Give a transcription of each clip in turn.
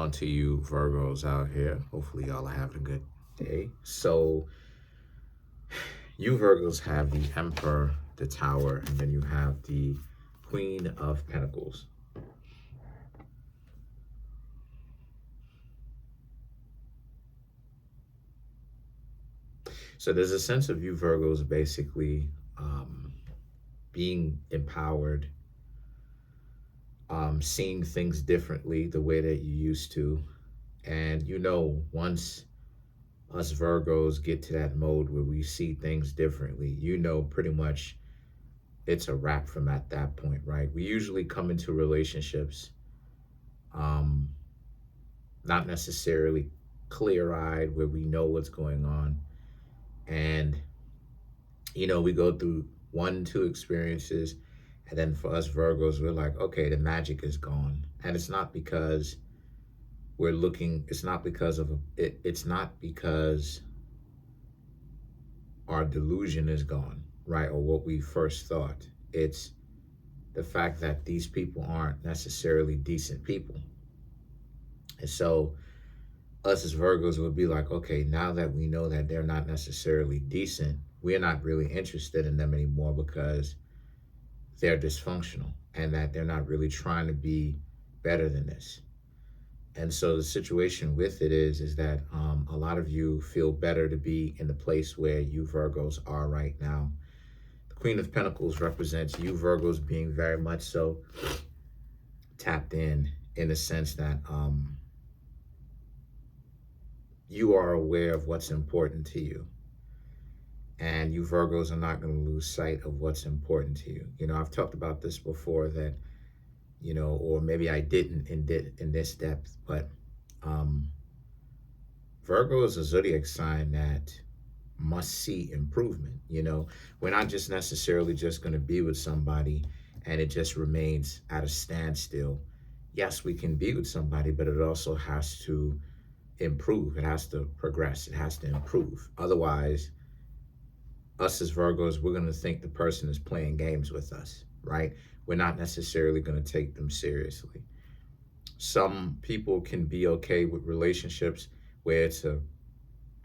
on to you Virgos out here? Hopefully y'all are having a good day. So you Virgos have the Emperor, the Tower, and then you have the Queen of Pentacles. So there's a sense of you Virgos basically being empowered, seeing things differently the way that you used to. And once us Virgos get to that mode where we see things differently, pretty much it's a wrap from at that point, right? We usually come into relationships not necessarily clear-eyed where we know what's going on. And, we go through 1, 2 experiences. And then for us Virgos, we're like, okay, the magic is gone. And it's not because it's not because our delusion is gone, right? Or what we first thought. It's the fact that these people aren't necessarily decent people. And so us as Virgos would be like, okay, now that we know that they're not necessarily decent, we're not really interested in them anymore because they're dysfunctional and that they're not really trying to be better than this. And so the situation with it is that a lot of you feel better to be in the place where you Virgos are right now. The Queen of Pentacles represents you Virgos being very much so tapped in the sense that you are aware of what's important to you. And you Virgos are not going to lose sight of what's important to you. I've talked about this before that, or maybe I didn't in this depth, but Virgo is a zodiac sign that must see improvement. We're not just necessarily just going to be with somebody and it just remains at a standstill. Yes, we can be with somebody, but it also has to improve. It has to progress. It has to improve. Otherwise, us as Virgos, we're going to think the person is playing games with us, right? We're not necessarily going to take them seriously. Some people can be okay with relationships where it's a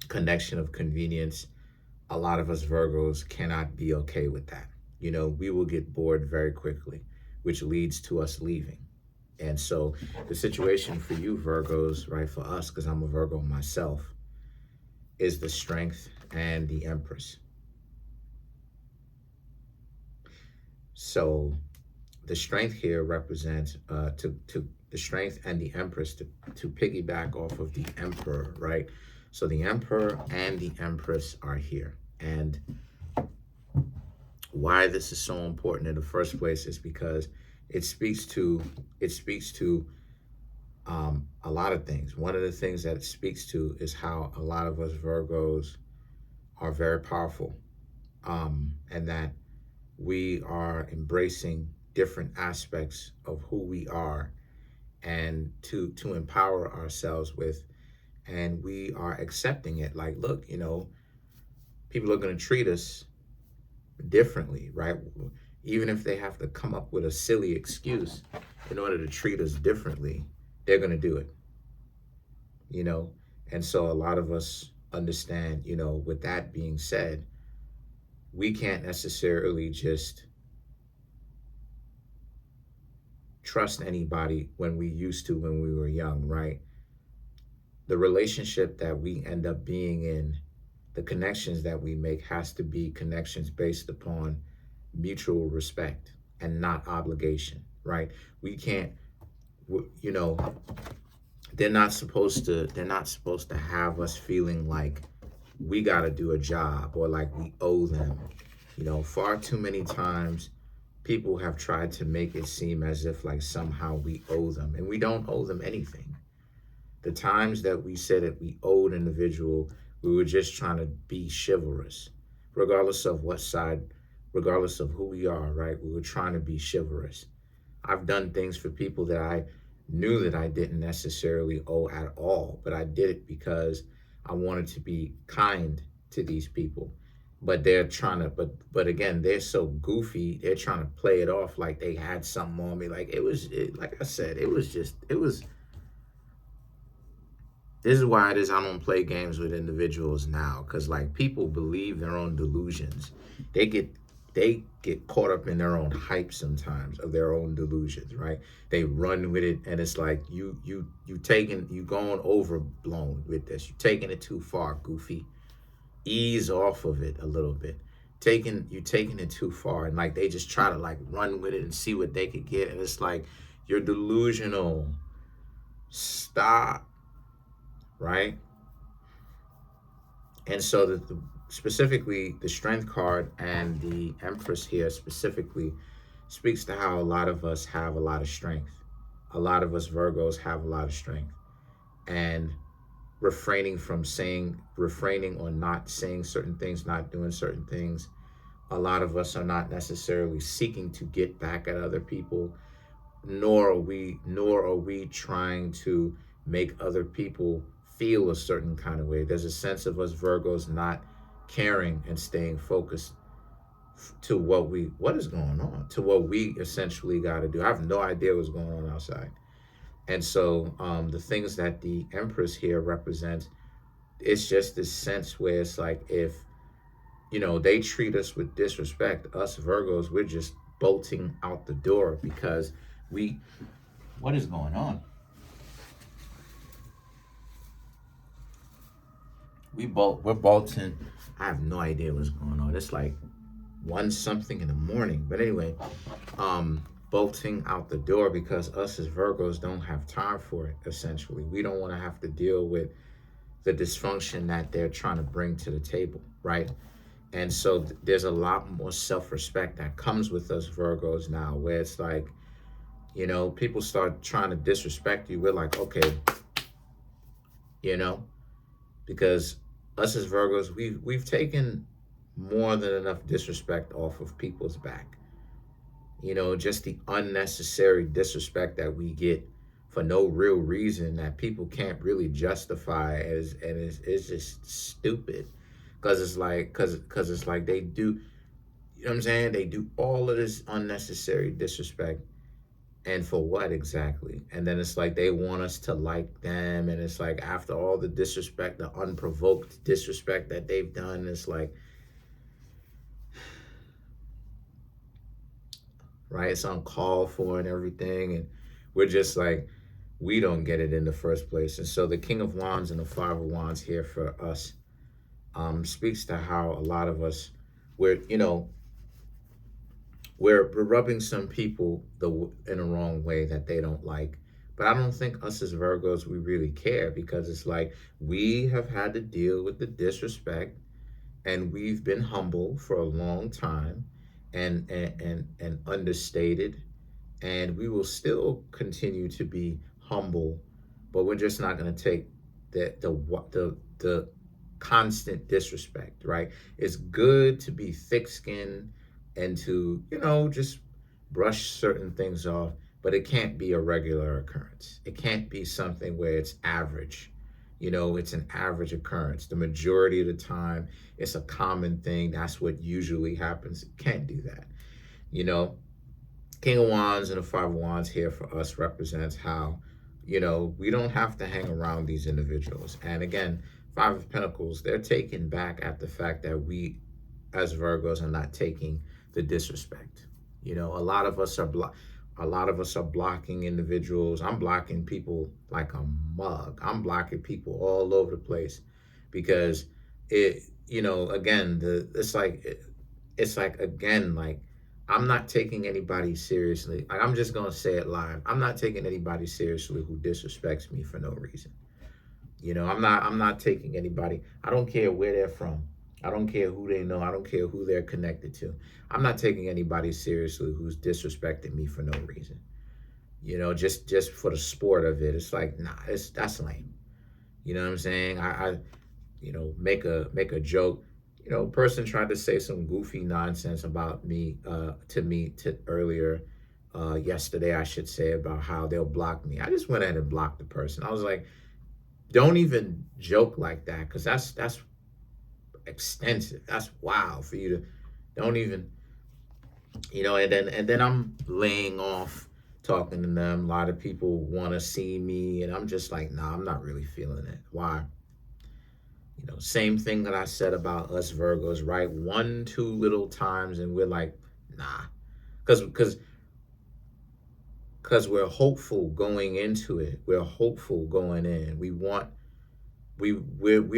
connection of convenience. A lot of us Virgos cannot be okay with that. We will get bored very quickly, which leads to us leaving. And so the situation for you Virgos, right, for us, because I'm a Virgo myself, is the Strength and the Empress. So the Strength here represents to the Strength and the Empress to piggyback off of the Emperor, right? So the Emperor and the Empress are here. And why this is so important in the first place is because it speaks to a lot of things. One of the things that it speaks to is how a lot of us Virgos are very powerful, and that we are embracing different aspects of who we are and to empower ourselves with, and we are accepting it. Like, look, people are going to treat us differently, right? Even if they have to come up with a silly excuse in order to treat us differently, they're going to do it, And so a lot of us understand, with that being said, we can't necessarily just trust anybody when we used to when we were young, right? The relationship that we end up being in, the connections that we make has to be connections based upon mutual respect and not obligation, right? We can't, they're not supposed to have us feeling like we got to do a job or like we owe them. Far too many times people have tried to make it seem as if like somehow we owe them, and we don't owe them anything. The times that we said that we owed an individual, we were just trying to be chivalrous, regardless of what side, regardless of who we are, right? We were trying to be chivalrous. I've done things for people that I knew that I didn't necessarily owe at all, but I did it because I wanted to be kind to these people. But they're trying to, but again, they're so goofy. They're trying to play it off like they had something on me. Like like I said, it was This is why it is I don't play games with individuals now, because like people believe their own delusions. They get they get caught up in their own hype sometimes of their own delusions, right? They run with it, and it's like you going overblown with this. You taking it too far, goofy. Ease off of it a little bit. Taking it too far, and like they just try to like run with it and see what they could get, and it's like you're delusional. Stop, right? And so specifically the strength card and the Empress here specifically speaks to how a lot of us have a lot of strength. A lot of us Virgos have a lot of strength, and refraining or not saying certain things, not doing certain things. A lot of us are not necessarily seeking to get back at other people, nor are we trying to make other people feel a certain kind of way. There's a sense of us Virgos not caring and staying focused to what is going on, to what we essentially got to do. I have no idea what's going on outside. And so the things that the Empress here represents, it's just this sense where it's like, if they treat us with disrespect, us Virgos, we're just bolting out the door because we what is going on? We're bolting. I have no idea what's going on. It's like one something in the morning. But anyway, bolting out the door because us as Virgos don't have time for it, essentially. We don't want to have to deal with the dysfunction that they're trying to bring to the table, right? And so there's a lot more self-respect that comes with us Virgos now, where it's like, people start trying to disrespect you. We're like, okay, because us as Virgos, we've taken more than enough disrespect off of people's back. Just the unnecessary disrespect that we get for no real reason that people can't really justify it's just stupid. Because it's like they do, you know what I'm saying? They do all of this unnecessary disrespect. And for what exactly? And then it's like they want us to like them. And it's like after all the disrespect, the unprovoked disrespect that they've done, it's like, right? It's uncalled for and everything. And we're just like, we don't get it in the first place. And so the King of Wands and the Five of Wands here for us speaks to how a lot of us, we're rubbing some people in a wrong way that they don't like. But I don't think us as Virgos, we really care, because it's like we have had to deal with the disrespect, and we've been humble for a long time, and understated, and we will still continue to be humble, but we're just not going to take the constant disrespect, right? It's good to be thick-skinned and to, just brush certain things off, but it can't be a regular occurrence. It can't be something where it's average. It's an average occurrence. The majority of the time, it's a common thing. That's what usually happens. It can't do that. King of Wands and the Five of Wands here for us represents how, we don't have to hang around these individuals. And again, Five of Pentacles, they're taken back at the fact that we, as Virgos, are not taking the disrespect. A lot of us are blocking individuals. I'm blocking people like a mug. I'm blocking people all over the place because again, like I'm not taking anybody seriously. Like, I'm just gonna say it live. I'm not taking anybody seriously who disrespects me for no reason. I'm not taking anybody. I don't care where they're from. I don't care who they know. I don't care who they're connected to. I'm not taking anybody seriously who's disrespecting me for no reason. Just for the sport of it. It's like, nah, that's lame. You know what I'm saying? I make a joke. Person tried to say some goofy nonsense about me to me earlier yesterday, I should say, about how they'll block me. I just went ahead and blocked the person. I was like, don't even joke like that, because that's extensive. That's wild for you to don't even, and then I'm laying off talking to them. A lot of people want to see me, and I'm just like, nah, I'm not really feeling it. Why? Same thing that I said about us Virgos, right? One, two little times, and we're like, nah, because because we're hopeful going into it. We're hopeful going in. We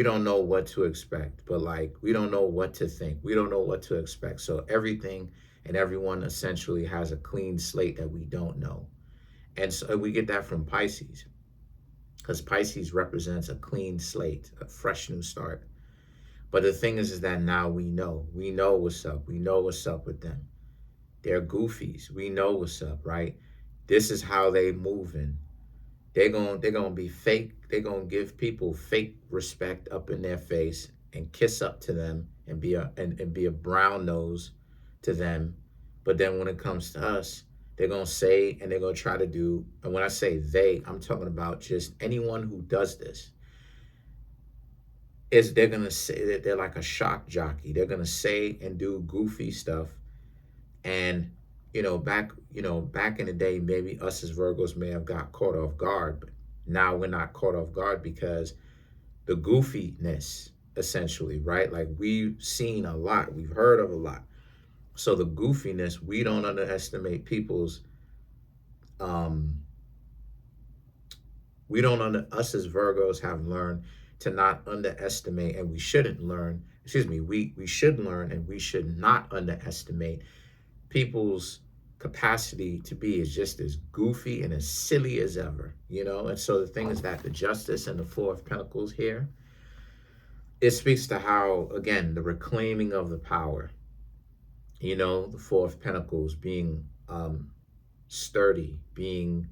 don't know what to expect, but like we don't know what to think. We don't know what to expect. So everything and everyone essentially has a clean slate that we don't know. And so we get that from Pisces, because Pisces represents a clean slate, a fresh new start. But the thing is that now we know what's up. We know what's up with them. They're goofies. We know what's up, right? This is how they moving. They're gonna be fake. They're gonna give people fake respect up in their face and kiss up to them and be a brown nose to them. But then when it comes to us, they're gonna say and they're gonna try to do. And when I say they, I'm talking about just anyone who does this. Is they're gonna say that they're like a shock jockey. They're gonna say and do goofy stuff. And back in the day, maybe us as Virgos may have got caught off guard, but now we're not caught off guard because the goofiness, essentially, right? Like we've seen a lot, we've heard of a lot. So the goofiness, we don't underestimate people's. Um, we don't under us as Virgos have learned to not underestimate, and we shouldn't learn. Excuse me, we should learn, and we should not underestimate people's capacity to be is just as goofy and as silly as ever, And so the thing is that the Justice and the Four of Pentacles here, it speaks to how, again, the reclaiming of the power, the Four of Pentacles being sturdy, being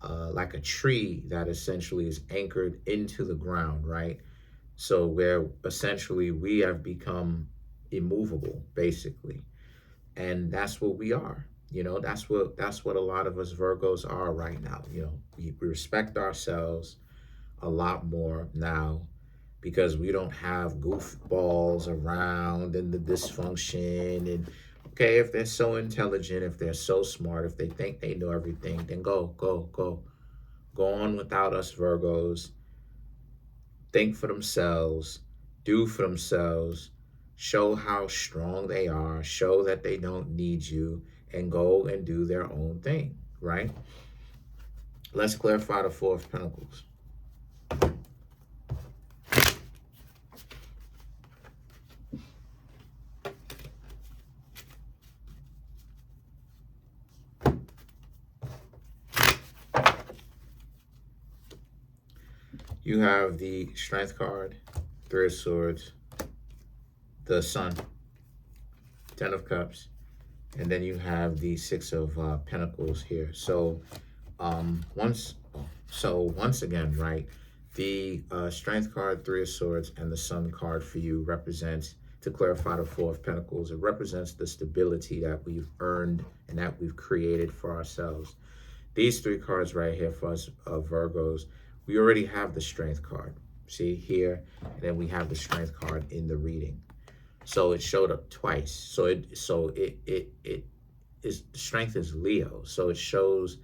like a tree that essentially is anchored into the ground, right? So where essentially we have become immovable, basically. And that's what we are. That's what a lot of us Virgos are right now. We respect ourselves a lot more now because we don't have goofballs around and the dysfunction. And okay, if they're so intelligent, if they're so smart, if they think they know everything, then go on without us Virgos. Think for themselves, do for themselves, show how strong they are, show that they don't need you, and go and do their own thing, right? Let's clarify the Four of Pentacles. You have the Strength card, Three of Swords, the Sun, Ten of Cups, and then you have the Six of Pentacles here. So once again, right, the Strength card, Three of Swords, and the Sun card for you represents, to clarify the Four of Pentacles, it represents the stability that we've earned and that we've created for ourselves. These three cards right here for us Virgos, we already have the Strength card. See here, and then we have the Strength card in the reading. So it showed up twice. So it is, Strength is Leo. So it shows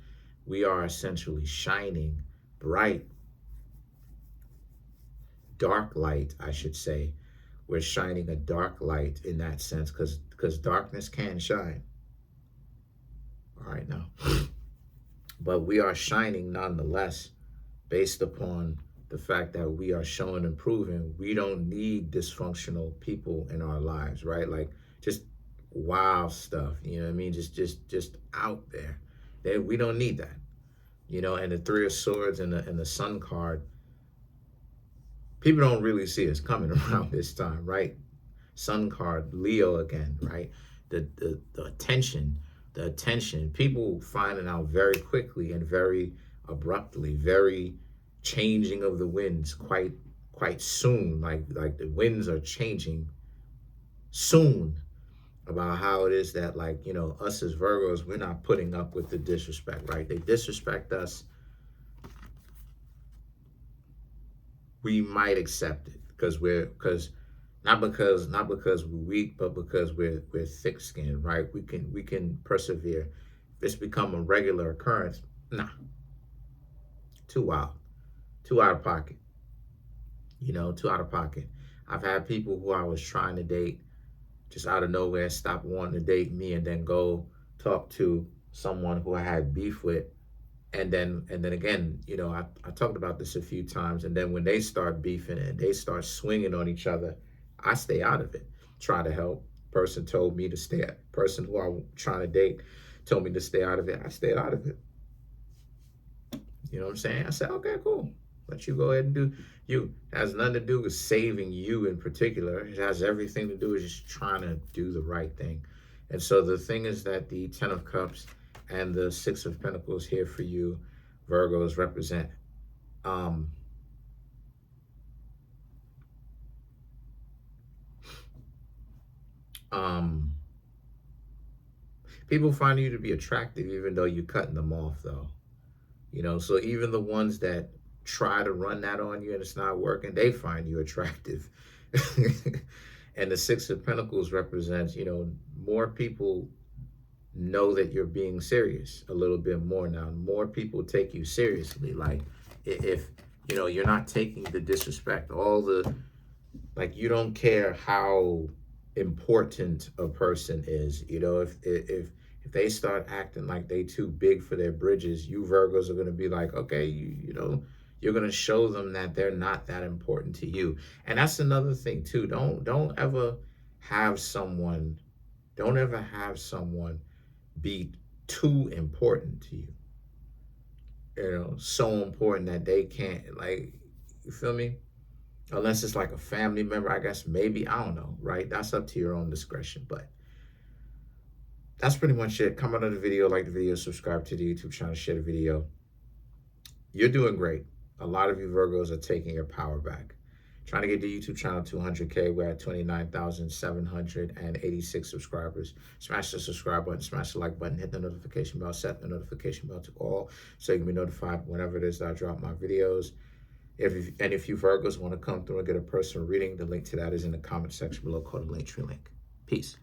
we are essentially shining bright, dark light, I should say. We're shining a dark light in that sense because darkness can shine. All right now. But we are shining nonetheless based upon the fact that we are showing and proving we don't need dysfunctional people in our lives, right? Like just wild stuff, you know what I mean? Just out there. We don't need that, and the Three of Swords and the Sun card, people don't really see us coming around this time, right? Sun card, Leo again, right? The attention, people finding out very quickly and very abruptly, very changing of the winds quite soon. Like the winds are changing soon about how it is that, like, us as Virgos, we're not putting up with the disrespect, right? They disrespect us. We might accept it not because we're weak, but because we're thick-skinned, right? We can persevere. it's become a regular occurrence. Nah, too wild, too out of pocket. Too out of pocket. I've had people who I was trying to date just out of nowhere stop wanting to date me and then go talk to someone who I had beef with. And then again, I talked about this a few times. And then when they start beefing and they start swinging on each other, I stay out of it. Try to help. Person told me to stay. Person who I'm trying to date told me to stay out of it. I stayed out of it. You know what I'm saying? I said, okay, cool. Let you go ahead and do you. It has nothing to do with saving you in particular. It has everything to do with just trying to do the right thing. And so the thing is that the Ten of Cups and the Six of Pentacles here for you, Virgos, represent um, um, people find you to be attractive even though you're cutting them off, though. So even the ones that try to run that on you and it's not working, they find you attractive. And the Six of Pentacles represents, more people know that you're being serious a little bit more now. More people take you seriously. Like if you're not taking the disrespect, all the like, you don't care how important a person is. If they start acting like they too big for their bridges, you Virgos are going to be like, okay, you're going to show them that they're not that important to you. And that's another thing too. Don't ever have someone be too important to you. So important that they can't, like, you feel me? Unless it's like a family member, I guess, maybe, I don't know, right? That's up to your own discretion. But that's pretty much it. Comment on the video, like the video, subscribe to the YouTube channel, share the video. You're doing great. A lot of you Virgos are taking your power back. Trying to get the YouTube channel to 100K. We're at 29,786 subscribers. Smash the subscribe button, smash the like button, hit the notification bell, set the notification bell to all so you can be notified whenever it is that I drop my videos. If you Virgos want to come through and get a personal reading, the link to that is in the comment section below. Call the Linktree link. Peace.